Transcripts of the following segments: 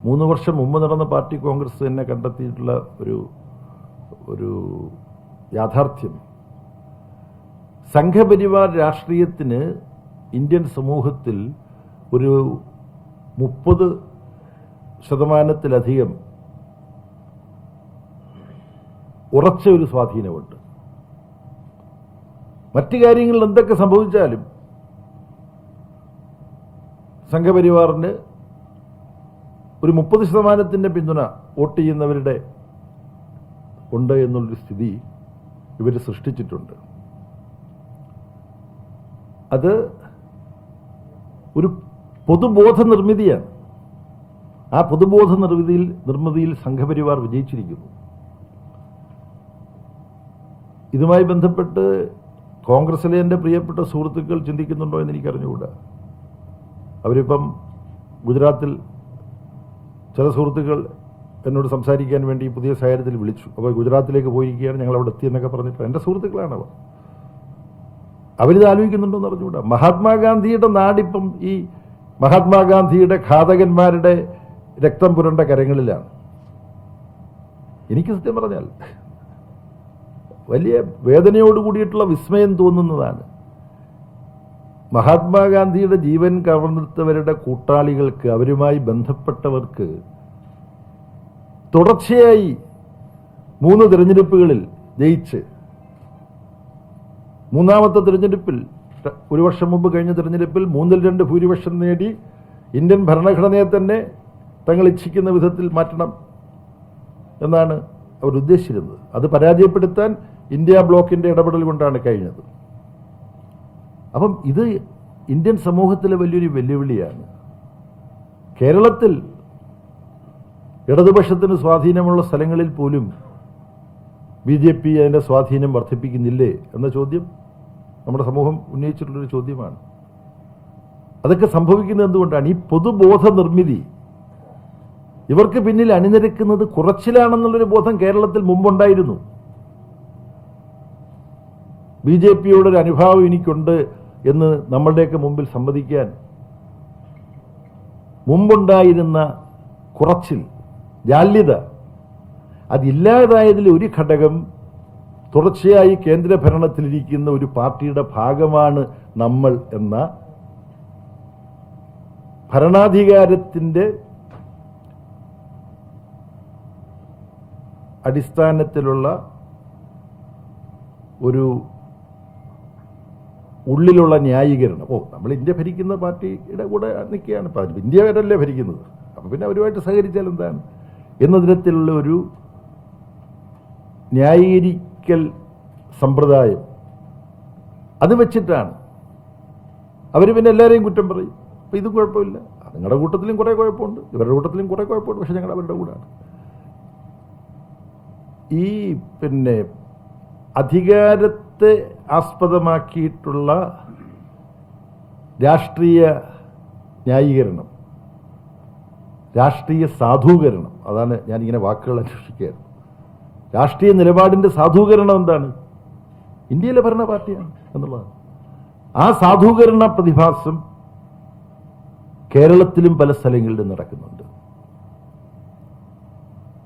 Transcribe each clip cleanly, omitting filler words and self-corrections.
3 വർഷം മുമ്പ് നടന്ന പാർട്ടി കോൺഗ്രസ് തന്നെ കണ്ടെത്തിയിട്ടുള്ള ഒരു യാഥാർത്ഥ്യം, സംഘപരിവാർ രാഷ്ട്രീയത്തിന് ഇന്ത്യൻ സമൂഹത്തിൽ ഒരു 30% ഉറച്ച ഒരു സ്വാധീനമുണ്ട്. മറ്റു കാര്യങ്ങളിൽ എന്തൊക്കെ സംഭവിച്ചാലും സംഘപരിവാറിന് ഒരു 30% പിന്തുണ വോട്ട് ചെയ്യുന്നവരുടെ ഉണ്ട് എന്നുള്ളൊരു സ്ഥിതി ഇവർ സൃഷ്ടിച്ചിട്ടുണ്ട്. അത് ഒരു പൊതുബോധ നിർമ്മിതിയാണ്. ആ പൊതുബോധ നിർമ്മിതിയിൽ സംഘപരിവാർ വിജയിച്ചിരിക്കുന്നു. ഇതുമായി ബന്ധപ്പെട്ട് കോൺഗ്രസിലെ എൻ്റെ പ്രിയപ്പെട്ട സുഹൃത്തുക്കൾ ചിന്തിക്കുന്നുണ്ടോ എന്ന് എനിക്കറിഞ്ഞുകൂടാ. അവരിപ്പം ഗുജറാത്തിൽ ചില സുഹൃത്തുക്കൾ എന്നോട് സംസാരിക്കാൻ വേണ്ടി പുതിയ സാഹചര്യത്തിൽ വിളിച്ചു. അപ്പോൾ ഗുജറാത്തിലേക്ക് പോയിരിക്കുകയാണ്, ഞങ്ങൾ അവിടെ എത്തിയെന്നൊക്കെ പറഞ്ഞിട്ട് എൻ്റെ സുഹൃത്തുക്കളാണ് അവർ. അവരിത് ആലോചിക്കുന്നുണ്ടോ എന്ന് അറിഞ്ഞുകൂടാ. മഹാത്മാഗാന്ധിയുടെ നാടിപ്പം ഈ മഹാത്മാഗാന്ധിയുടെ ഘാതകന്മാരുടെ രക്തം പുരണ്ട കരങ്ങളിലാണ്. എനിക്ക് സത്യം പറഞ്ഞാൽ വലിയ വേദനയോട് കൂടിയിട്ടുള്ള വിസ്മയം തോന്നുന്നതാണ്. മഹാത്മാഗാന്ധിയുടെ ജീവൻ കവർന്നെടുത്തവരുടെ കൂട്ടാളികൾക്ക്, അവരുമായി ബന്ധപ്പെട്ടവർക്ക് തുടർച്ചയായി 3 തിരഞ്ഞെടുപ്പുകളിൽ ജയിച്ച്, മൂന്നാമത്തെ തിരഞ്ഞെടുപ്പിൽ 1 വർഷം മുമ്പ് കഴിഞ്ഞ തിരഞ്ഞെടുപ്പിൽ 3/2 ഭൂരിപക്ഷം നേടി ഇന്ത്യൻ ഭരണഘടനയെ തന്നെ തങ്ങൾ ഇച്ഛിക്കുന്ന വിധത്തിൽ മാറ്റണം എന്നാണ് അവർ ഉദ്ദേശിച്ചിരുന്നത്. അത് പരാജയപ്പെടുത്താൻ ഇന്ത്യ ബ്ലോക്കിന്റെ ഇടപെടൽ കൊണ്ടാണ് കഴിഞ്ഞത്. അപ്പം ഇത് ഇന്ത്യൻ സമൂഹത്തിലെ വലിയൊരു വെല്ലുവിളിയാണ്. കേരളത്തിൽ ഇടതുപക്ഷത്തിന് സ്വാധീനമുള്ള സ്ഥലങ്ങളിൽ പോലും BJP അതിൻ്റെ സ്വാധീനം വർദ്ധിപ്പിക്കുന്നില്ലേ എന്ന ചോദ്യം നമ്മുടെ സമൂഹം ഉന്നയിച്ചിട്ടുള്ളൊരു ചോദ്യമാണ്. അതൊക്കെ സംഭവിക്കുന്നത് എന്തുകൊണ്ടാണ്? ഈ പൊതുബോധ നിർമ്മിതി ഇവർക്ക് പിന്നിൽ അണിനിരക്കുന്നത് കുറച്ചിലാണെന്നുള്ളൊരു ബോധം കേരളത്തിൽ മുമ്പുണ്ടായിരുന്നു. BJPയോടൊരു അനുഭാവം എനിക്കുണ്ട് എന്ന് നമ്മളുടെയൊക്കെ മുമ്പിൽ സമ്മതിക്കാൻ മുമ്പുണ്ടായിരുന്ന കുറച്ചിൽ, ജാള്യത, അതില്ലാതായതിൽ ഒരു ഘടകം തുടർച്ചയായി കേന്ദ്ര ഭരണത്തിലിരിക്കുന്ന ഒരു പാർട്ടിയുടെ ഭാഗമാണ് നമ്മൾ എന്ന ഭരണാധികാരത്തിൻ്റെ അടിസ്ഥാനത്തിലുള്ള ഒരു ഉള്ളിലുള്ള ന്യായീകരണം. നമ്മൾ ഇന്ത്യ ഭരിക്കുന്ന പാർട്ടിയുടെ കൂടെ നിൽക്കുകയാണ്, ഇന്ത്യവരല്ലേ ഭരിക്കുന്നത്, അപ്പം പിന്നെ അവരുമായിട്ട് സഹകരിച്ചാൽ എന്താണ് എന്ന തരത്തിലുള്ള ഒരു ന്യായീകരിക്കൽ സമ്പ്രദായം, അത് വെച്ചിട്ടാണ് അവർ പിന്നെ എല്ലാവരെയും കുറ്റം പറയും. അപ്പം ഇതും കുഴപ്പമില്ല, നിങ്ങളുടെ കൂട്ടത്തിലും കുറേ കുഴപ്പമുണ്ട്, ഇവരുടെ കൂട്ടത്തിലും കുറേ കുഴപ്പമുണ്ട്, പക്ഷെ ഞങ്ങൾ അവരുടെ കൂടെയാണ്. ഈ അധികാരത്തെ ആസ്പദമാക്കിയിട്ടുള്ള രാഷ്ട്രീയ ന്യായീകരണം, രാഷ്ട്രീയ സാധൂകരണം, അതാണ് ഞാനിങ്ങനെ വാക്കുകൾ അന്വേഷിക്കുകയാണ്. രാഷ്ട്രീയ നിലപാടിൻ്റെ സാധൂകരണം എന്താണ്? ഇന്ത്യയിലെ ഭരണ പാർട്ടിയാണ് എന്നുള്ളതാണ്. ആ സാധൂകരണ പ്രതിഭാസം കേരളത്തിലും പല സ്ഥലങ്ങളിലും നടക്കുന്നുണ്ട്.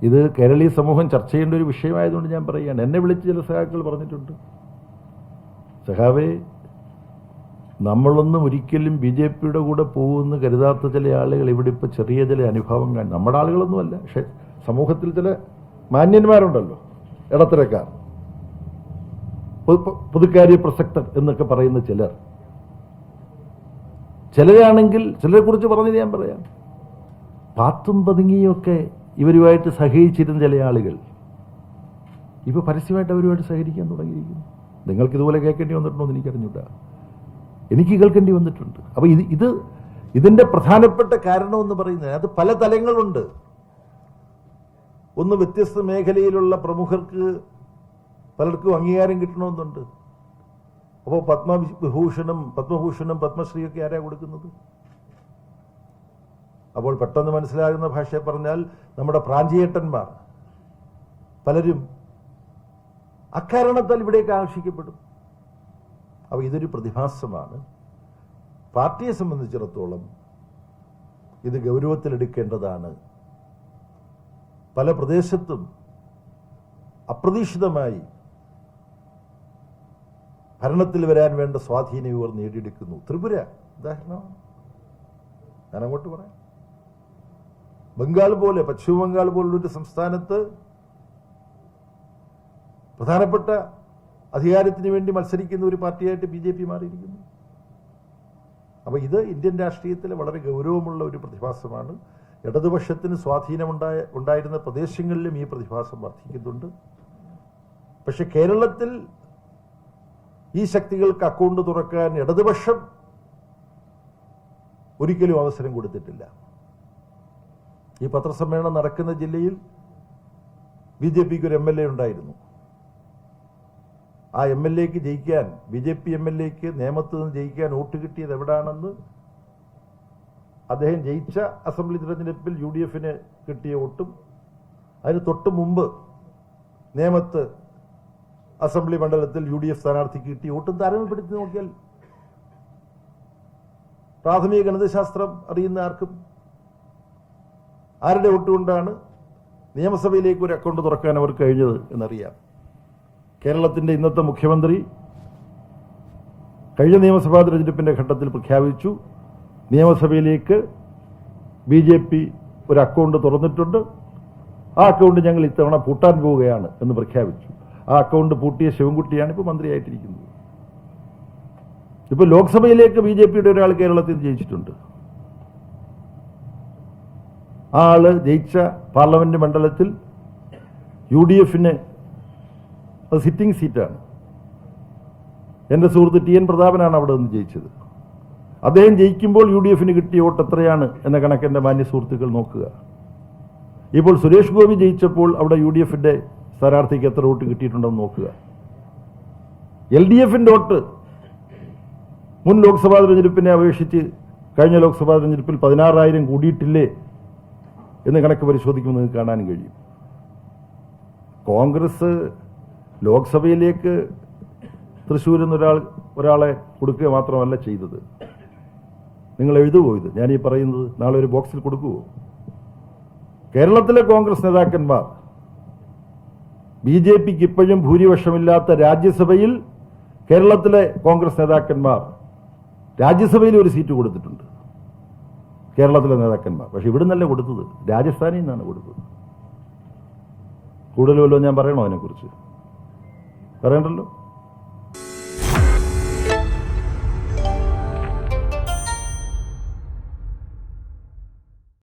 ഇത് കേരളീയ സമൂഹം ചർച്ച ചെയ്യേണ്ട ഒരു വിഷയമായതുകൊണ്ട് ഞാൻ പറയുകയാണ്. എന്നെ വിളിച്ച് ചില സഖാക്കൾ പറഞ്ഞിട്ടുണ്ട്, സഖാവേ, നമ്മളൊന്നും ഒരിക്കലും BJPയുടെ കൂടെ പോകുമെന്ന് കരുതാത്ത ചില ആളുകൾ ഇവിടെ ഇപ്പോൾ ചെറിയ ചില അനുഭവം കാണും. നമ്മുടെ ആളുകളൊന്നുമല്ല, പക്ഷെ സമൂഹത്തിൽ ചില മാന്യന്മാരുണ്ടല്ലോ, ഇടത്തരക്കാർ, പൊതുക്കാര്യ പ്രസക്തർ എന്നൊക്കെ പറയുന്ന ചിലരാണെങ്കിൽ ചിലരെ കുറിച്ച് പറഞ്ഞത് ഞാൻ പറയാം. പാത്തും പതുങ്ങിയൊക്കെ ഇവരുമായിട്ട് സഹകരിച്ചിരുന്ന ചില ആളുകൾ ഇപ്പോൾ പരസ്യമായിട്ട് അവരുമായിട്ട് സഹകരിക്കാൻ തുടങ്ങിയിരിക്കുന്നു. നിങ്ങൾക്ക് ഇതുപോലെ കേൾക്കേണ്ടി വന്നിട്ടുണ്ടോ എന്ന് എനിക്കറിഞ്ഞൂടാ, എനിക്ക് കേൾക്കേണ്ടി വന്നിട്ടുണ്ട്. അപ്പോൾ ഇതിൻ്റെ പ്രധാനപ്പെട്ട കാരണമെന്ന് പറയുന്നത് അത് പല തലങ്ങളുണ്ട്. ഒന്ന്, വ്യത്യസ്ത മേഖലയിലുള്ള പ്രമുഖർക്ക് പലർക്കും അംഗീകാരം കിട്ടണമെന്നുണ്ട്. അപ്പോൾ പത്മഭൂഷണും പത്മശ്രീയൊക്കെ ആരാ കൊടുക്കുന്നത്? അപ്പോൾ പെട്ടെന്ന് മനസ്സിലാകുന്ന ഭാഷയെ പറഞ്ഞാൽ നമ്മുടെ പ്രാഞ്ചിയേട്ടന്മാർ പലരും അക്കാരണത്താൽ ഇവിടേക്ക് ആകർഷിക്കപ്പെടും. അപ്പോൾ ഇതൊരു പ്രതിഭാസമാണ്. പാർട്ടിയെ സംബന്ധിച്ചിടത്തോളം ഇത് ഗൗരവത്തിലെടുക്കേണ്ടതാണ് പല പ്രദേശത്തും അപ്രതീക്ഷിതമായി ഭരണത്തിൽ വരാൻ വേണ്ട സ്വാധീനം ഇവർ നേടിയെടുക്കുന്നു. ത്രിപുര ഉദാഹരണമാണ്. ഞാൻ അങ്ങോട്ട് പറയാം. ബംഗാൾ പോലെ, പശ്ചിമ ബംഗാൾ പോലുള്ളൊരു സംസ്ഥാനത്ത് പ്രധാനപ്പെട്ട അധികാരത്തിന് വേണ്ടി മത്സരിക്കുന്ന ഒരു പാർട്ടിയായിട്ട് BJP മാറിയിരിക്കുന്നു. അപ്പോൾ ഇത് ഇന്ത്യൻ രാഷ്ട്രീയത്തിലെ വളരെ ഗൗരവമുള്ള ഒരു പ്രതിഭാസമാണ്. ഇടതുപക്ഷത്തിന് ഉണ്ടായിരുന്ന പ്രദേശങ്ങളിലും ഈ പ്രതിഭാസം വർദ്ധിക്കുന്നുണ്ട്. പക്ഷെ കേരളത്തിൽ ഈ ശക്തികൾക്ക് അക്കൗണ്ട് തുറക്കാൻ ഇടതുപക്ഷം ഒരിക്കലും അവസരം കൊടുത്തിട്ടില്ല. ഈ പത്രസമ്മേളനം നടക്കുന്ന ജില്ലയിൽ BJPക്ക് ഒരു MLA ഉണ്ടായിരുന്നു. ആ MLAക്ക് ജയിക്കാൻ, BJP MLAക്ക് നേമത്ത് നിന്ന് ജയിക്കാൻ വോട്ട് കിട്ടിയത് എവിടാണെന്ന്, അദ്ദേഹം ജയിച്ച അസംബ്ലി തിരഞ്ഞെടുപ്പിൽ UDFന് കിട്ടിയ വോട്ടും അതിന് തൊട്ട് മുമ്പ് നേമത്ത് അസംബ്ലി മണ്ഡലത്തിൽ UDF സ്ഥാനാർത്ഥിക്ക് കിട്ടിയ വോട്ടും താരതമ്യപ്പെടുത്തി നോക്കിയാൽ പ്രാഥമിക ഗണിതശാസ്ത്രം അറിയുന്ന ആർക്കും ആരുടെ വോട്ട് കൊണ്ടാണ് നിയമസഭയിലേക്ക് ഒരു അക്കൗണ്ട് തുറക്കാൻ അവർക്ക് കഴിഞ്ഞത് എന്നറിയാം. കേരളത്തിന്റെ ഇന്നത്തെ മുഖ്യമന്ത്രി കഴിഞ്ഞ നിയമസഭാ തെരഞ്ഞെടുപ്പിന്റെ ഘട്ടത്തിൽ പ്രഖ്യാപിച്ചു, നിയമസഭയിലേക്ക് BJP ഒരു അക്കൗണ്ട് തുറന്നിട്ടുണ്ട്, ആ അക്കൗണ്ട് ഞങ്ങൾ ഇത്തവണ പൂട്ടാൻ പോവുകയാണ് എന്ന് പ്രഖ്യാപിച്ചു. ആ അക്കൗണ്ട് പൂട്ടിയ ശിവൻകുട്ടിയാണ് ഇപ്പോൾ മന്ത്രിയായിട്ടിരിക്കുന്നത്. ഇപ്പോൾ ലോക്സഭയിലേക്ക് BJPയുടെ ഒരാൾ കേരളത്തിൽ ജയിച്ചിട്ടുണ്ട്. ആ ആള് ജയിച്ച പാർലമെന്റ് മണ്ഡലത്തിൽ UDFന് അത് സിറ്റിംഗ് സീറ്റാണ്. എൻ്റെ സുഹൃത്ത് TN പ്രതാപനാണ് അവിടെ നിന്ന് ജയിച്ചത്. അദ്ദേഹം ജയിക്കുമ്പോൾ UDFന് കിട്ടിയ വോട്ട് എത്രയാണ് എന്ന കണക്ക് എൻ്റെ മാന്യ സുഹൃത്തുക്കൾ നോക്കുക. ഇപ്പോൾ സുരേഷ് ഗോപി ജയിച്ചപ്പോൾ അവിടെ UDFന്റെ സ്ഥാനാർത്ഥിക്ക് എത്ര വോട്ട് കിട്ടിയിട്ടുണ്ടെന്ന് നോക്കുക. LDFന്റെ വോട്ട് മുൻ ലോക്സഭാ തെരഞ്ഞെടുപ്പിനെ അപേക്ഷിച്ച് കഴിഞ്ഞ ലോക്സഭാ തെരഞ്ഞെടുപ്പിൽ 16,000 കൂടിയിട്ടില്ലേ എന്ന് കണക്ക് പരിശോധിക്കുമ്പോൾ നിങ്ങൾക്ക് കാണാൻ കഴിയും. കോൺഗ്രസ് ലോക്സഭയിലേക്ക് തൃശ്ശൂരിൽ നിന്ന് ഒരാളെ കൊടുക്കുക മാത്രമല്ല ചെയ്തത്. നിങ്ങൾ എഴുതുമോ ഇത് ഞാൻ ഈ പറയുന്നത്? നാളെ ഒരു ബോക്സിൽ കൊടുക്കുമോ? കേരളത്തിലെ കോൺഗ്രസ് നേതാക്കന്മാർ BJPക്ക് ഇപ്പോഴും ഭൂരിപക്ഷമില്ലാത്ത രാജ്യസഭയിൽ കേരളത്തിലെ കോൺഗ്രസ് നേതാക്കന്മാർ രാജ്യസഭയിൽ ഒരു സീറ്റ് കൊടുത്തിട്ടുണ്ട്. കേരളത്തിലെ നേതാക്കന്മാർ. പക്ഷെ ഇവിടെ നിന്നല്ല കൊടുത്തത്, രാജസ്ഥാനിൽ നിന്നാണ് കൊടുത്തത്. കൂടുതൽ വല്ലതും ഞാൻ പറയണോ അതിനെക്കുറിച്ച്? പറയണ്ടല്ലോ.